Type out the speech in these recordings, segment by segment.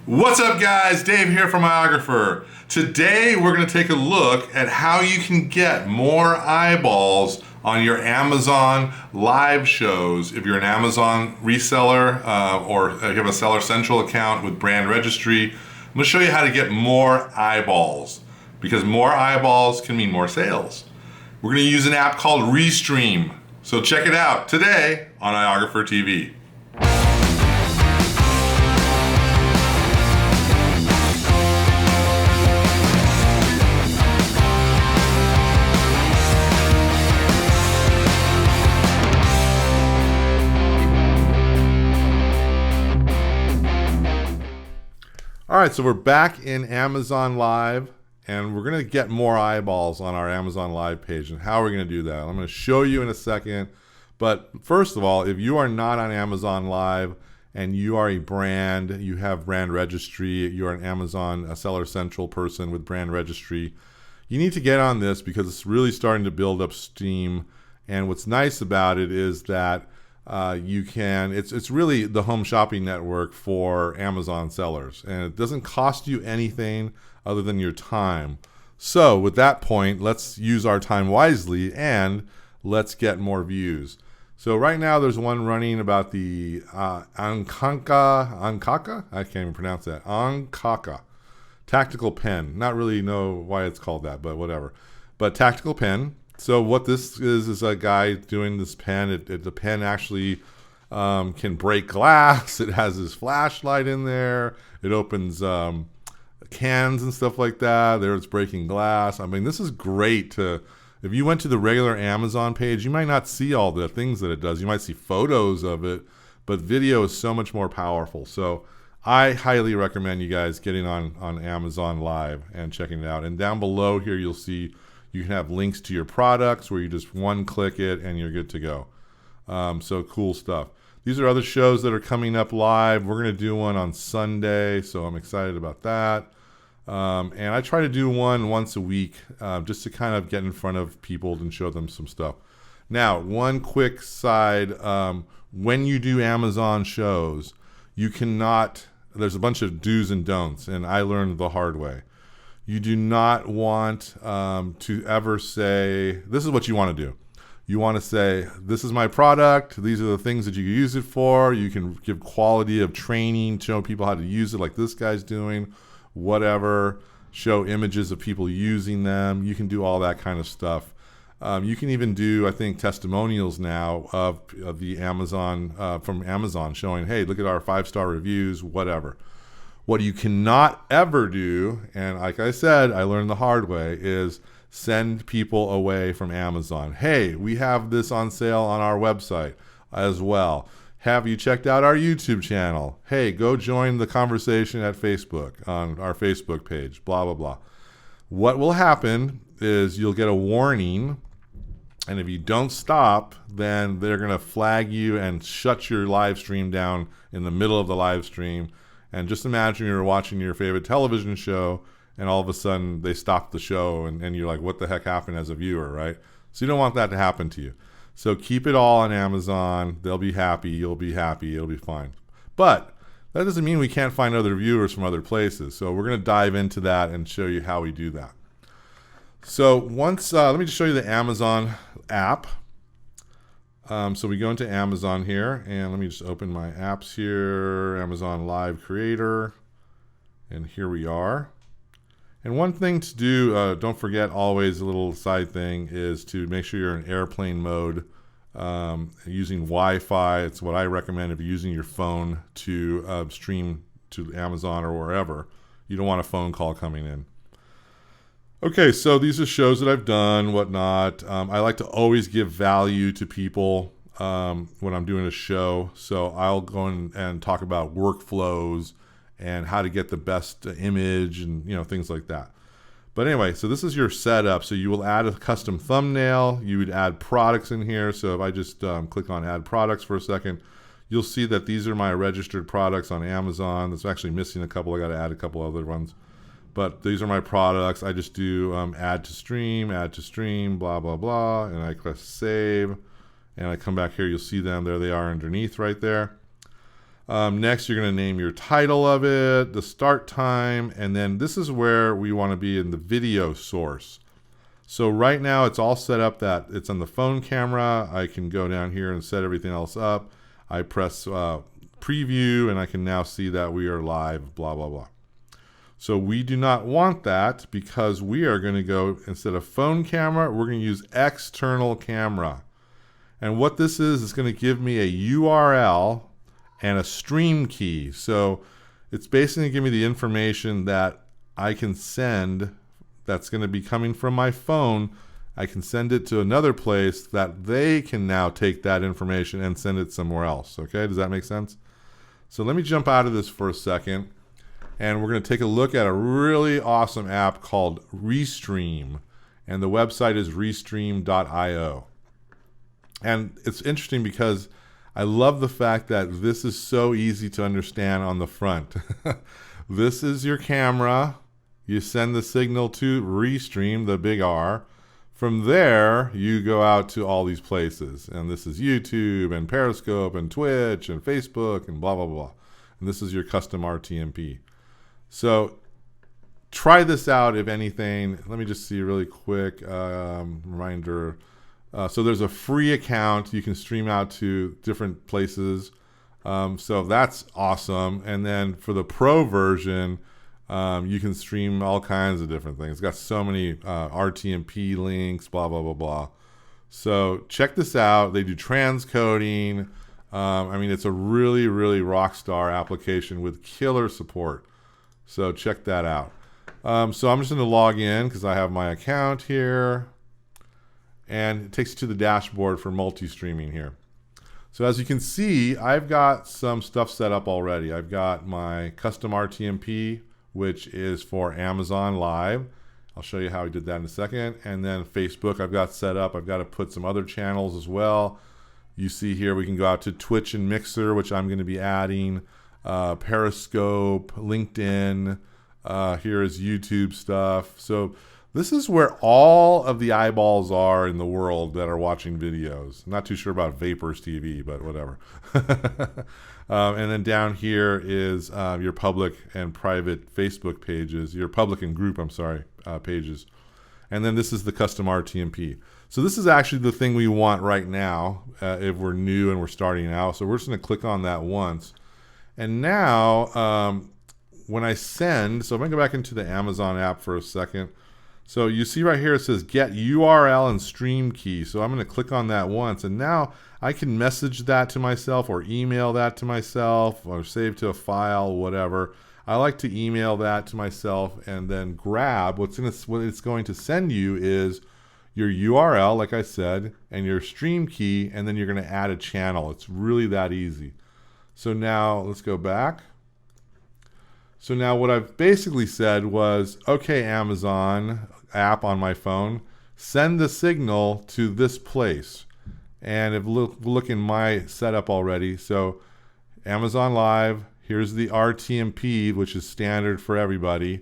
What's up, guys? Dave here from Iographer. Today we're going to take a look at how you can get more eyeballs on your Amazon live shows. If you're an Amazon reseller or you have a Seller Central account with brand registry, I'm going to show you how to get more eyeballs, because more eyeballs can mean more sales. We're going to use an app called Restream. So check it out today on Iographer TV. All right, so we're back in Amazon Live, and we're going to get more eyeballs on our Amazon Live page. And how are we going to do that? I'm going to show you in a second. But first of all, if you are not on Amazon Live and you are a brand, you have brand registry, you're an Amazon a Seller Central person with brand registry, you need to get on this because it's really starting to build up steam. And what's nice about it is that it's really the home shopping network for Amazon sellers, and it doesn't cost you anything other than your time. So with that point, let's use our time wisely and let's get more views. So right now there's one running about the Ankaka, I can't even pronounce that, Ankaka tactical pen. Not really know why it's called that, but whatever. But tactical pen. So what this is a guy doing this pen. The pen actually can break glass. It has his flashlight in there. It opens cans and stuff like that. There it's breaking glass. I mean, this is great to, if you went to the regular Amazon page, you might not see all the things that it does. You might see photos of it, but video is so much more powerful. So I highly recommend you guys getting on Amazon Live and checking it out. And down below here, you'll see you can have links to your products where you just one-click it and you're good to go. So cool stuff. These are other shows that are coming up live. We're going to do one on Sunday, so I'm excited about that. And I try to do one once a week just to kind of get in front of people and show them some stuff. Now, one quick side, when you do Amazon shows, you cannot, there's a bunch of do's and don'ts, and I learned the hard way. You do not want to ever say, this is what you want to do. You want to say, this is my product. These are the things that you can use it for. You can give quality of training, show people how to use it like this guy's doing, whatever. Show images of people using them. You can do all that kind of stuff. You can even do, I think, testimonials now of the Amazon, from Amazon showing, hey, look at our 5-star reviews, whatever. What you cannot ever do, and like I said, I learned the hard way, is send people away from Amazon. Hey, we have this on sale on our website as well. Have you checked out our YouTube channel? Hey, go join the conversation at Facebook on our Facebook page, blah, blah, blah. What will happen is you'll get a warning, and if you don't stop, then they're going to flag you and shut your live stream down in the middle of the live stream. And just imagine you're watching your favorite television show and all of a sudden they stop the show and you're like, what the heck happened as a viewer, right? So you don't want that to happen to you. So keep it all on Amazon. They'll be happy. You'll be happy. It'll be fine. But that doesn't mean we can't find other viewers from other places. So we're going to dive into that and show you how we do that. So once, let me just show you the Amazon app. So we go into Amazon here, and let me just open my apps here, Amazon Live Creator, and here we are. And one thing to do, don't forget always, a little side thing, is to make sure you're in airplane mode using Wi-Fi. It's what I recommend if you're using your phone to stream to Amazon or wherever. You don't want a phone call coming in. Okay, so these are shows that I've done, whatnot. I like to always give value to people when I'm doing a show. So I'll go in and talk about workflows and how to get the best image and things like that. But anyway, so this is your setup. So you will add a custom thumbnail. You would add products in here. So if I just click on add products for a second, you'll see that these are my registered products on Amazon. It's actually missing a couple. I got to add a couple other ones. But these are my products. I just do add to stream, blah, blah, blah. And I click save. And I come back here. You'll see them. There they are underneath right there. Next, you're going to name your title of it, the start time, and then this is where we want to be in the video source. So right now it's all set up that it's on the phone camera. I can go down here and set everything else up. I press preview and I can now see that we are live, blah, blah, blah. So we do not want that because we are going to go, instead of phone camera, we're going to use external camera. And what this is going to give me a URL and a stream key. So it's basically going to give me the information that I can send that's going to be coming from my phone. I can send it to another place that they can now take that information and send it somewhere else. Okay, does that make sense? So let me jump out of this for a second, and we're going to take a look at a really awesome app called Restream, and the website is restream.io. And it's interesting because I love the fact that this is so easy to understand on the front. This is your camera. You send the signal to Restream, the big R. From there, you go out to all these places. And this is YouTube and Periscope and Twitch and Facebook and blah, blah, blah. And this is your custom Rtmp. So try this out, if anything. Let me just see really quick. Reminder. So there's a free account. You can stream out to different places. So that's awesome. And then for the pro version, you can stream all kinds of different things. It's got so many Rtmp links, blah, blah, blah, blah. So check this out. They do transcoding. I mean, it's a really, really rock star application with killer support. So check that out. So I'm just going to log in because I have my account here. And it takes you to the dashboard for multi-streaming here. So as you can see, I've got some stuff set up already. I've got my custom Rtmp, which is for Amazon Live. I'll show you how I did that in a second. And then Facebook I've got set up. I've got to put some other channels as well. You see here we can go out to Twitch and Mixer, which I'm going to be adding, Periscope, LinkedIn. Here is YouTube stuff. So this is where all of the eyeballs are in the world that are watching videos. I'm not too sure about Vapors TV, but whatever. And then down here is your public and private Facebook pages, your public and group, pages. And then this is the custom Rtmp. So this is actually the thing we want right now if we're new and we're starting out. So we're just going to click on that once. And now when I send, so I'm going to go back into the Amazon app for a second. So you see right here it says get URL and stream key. So I'm going to click on that once, and now I can message that to myself or email that to myself or save to a file, whatever. I like to email that to myself and then grab what it's going to send you is your URL, like I said, and your stream key, and then you're going to add a channel. It's really that easy. So now let's go back. So now what I've basically said was, okay, Amazon app on my phone, send the signal to this place. And if look in my setup already, so Amazon Live, here's the Rtmp, which is standard for everybody.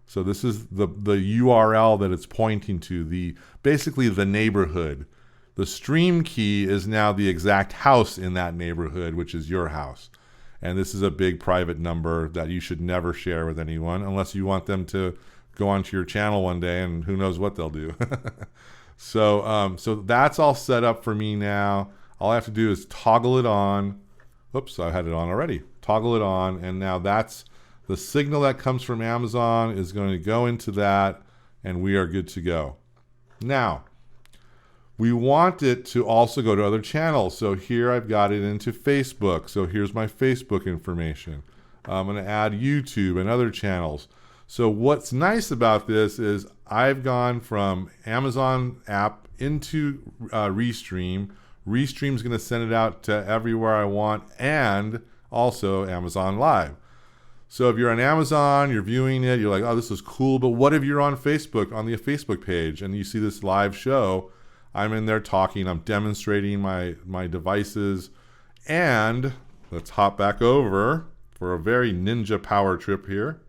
So this is the URL that it's pointing to, basically the neighborhood. The stream key is now the exact house in that neighborhood, which is your house. And this is a big private number that you should never share with anyone unless you want them to go onto your channel one day and who knows what they'll do. So that's all set up for me now. All I have to do is toggle it on. Oops, I had it on already. Toggle it on, and now that's the signal that comes from Amazon is going to go into that, and we are good to go. Now, we want it to also go to other channels. So here I've got it into Facebook. So here's my Facebook information. I'm going to add YouTube and other channels. So what's nice about this is I've gone from Amazon app into Restream. Restream's going to send it out to everywhere I want, and also Amazon Live. So if you're on Amazon, you're viewing it, you're like, oh, this is cool. But what if you're on Facebook, on the Facebook page, and you see this live show? I'm in there talking, I'm demonstrating my devices, and let's hop back over for a very ninja power tip here,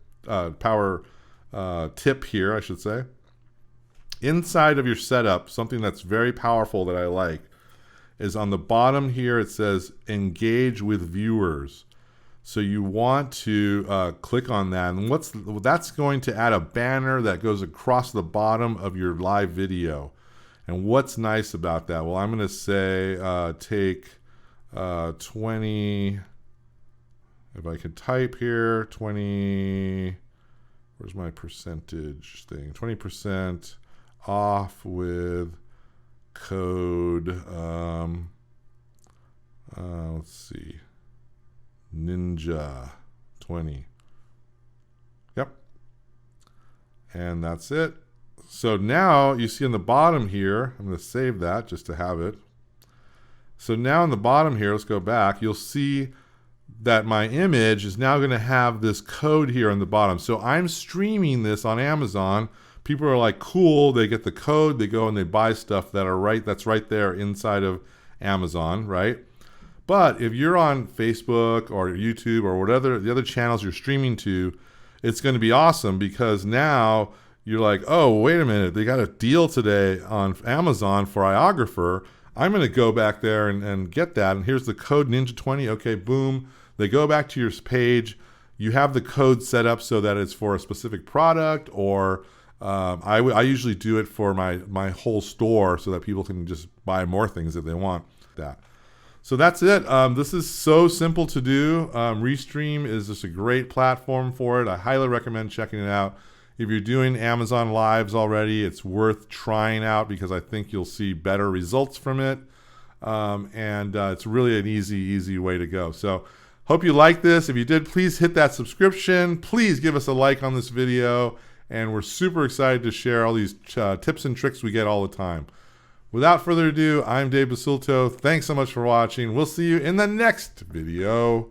tip here, I should say. Inside of your setup, something that's very powerful that I like is on the bottom here, it says engage with viewers. So you want to click on that, and that's going to add a banner that goes across the bottom of your live video. And what's nice about that? Well, I'm going to say take 20. If I could type here, 20. Where's my percentage thing? 20% off with code. Let's see. Ninja 20. Yep. And that's it. So now you see on the bottom here, I'm going to save that just to have it. So now on the bottom here, let's go back. You'll see that my image is now going to have this code here on the bottom. So I'm streaming this on Amazon. People are like, cool. They get the code. They go and they buy stuff that's right there inside of Amazon, right? But if you're on Facebook or YouTube or whatever the other channels you're streaming to, it's going to be awesome because now you're like, oh, wait a minute. They got a deal today on Amazon for iOgrapher. I'm going to go back there and get that. And here's the code Ninja20. Okay, boom. They go back to your page. You have the code set up so that it's for a specific product, or I usually do it for my whole store so that people can just buy more things if they want that. So that's it. This is so simple to do. Restream is just a great platform for it. I highly recommend checking it out. If you're doing Amazon Lives already, it's worth trying out because I think you'll see better results from it. It's really an easy way to go. So hope you like this. If you did, please hit that subscription. Please give us a like on this video. And we're super excited to share all these tips and tricks we get all the time. Without further ado, I'm Dave Basulto. Thanks so much for watching. We'll see you in the next video.